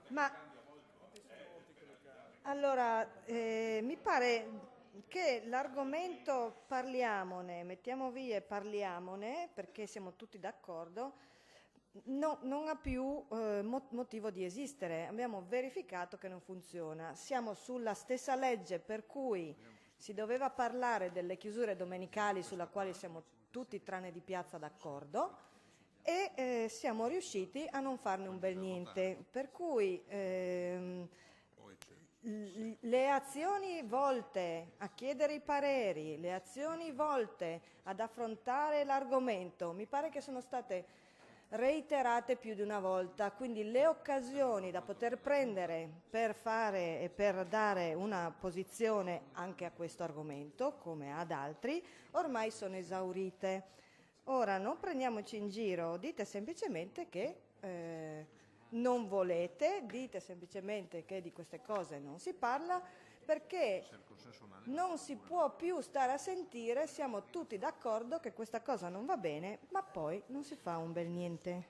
Ma allora, mi pare che l'argomento parliamone, mettiamo via e parliamone, perché siamo tutti d'accordo, non ha più motivo di esistere. Abbiamo verificato che non funziona. Siamo sulla stessa legge per cui si doveva parlare delle chiusure domenicali sulla quale siamo tutti tranne di piazza d'accordo e siamo riusciti a non farne un bel niente. Per cui le azioni volte a chiedere i pareri, le azioni volte ad affrontare l'argomento, mi pare che sono state reiterate più di una volta, quindi le occasioni da poter prendere per fare e per dare una posizione anche a questo argomento, come ad altri, ormai sono esaurite. Ora non prendiamoci in giro, dite semplicemente che non volete, dite semplicemente che di queste cose non si parla perché non si può più stare a sentire, siamo tutti d'accordo che questa cosa non va bene, ma poi non si fa un bel niente.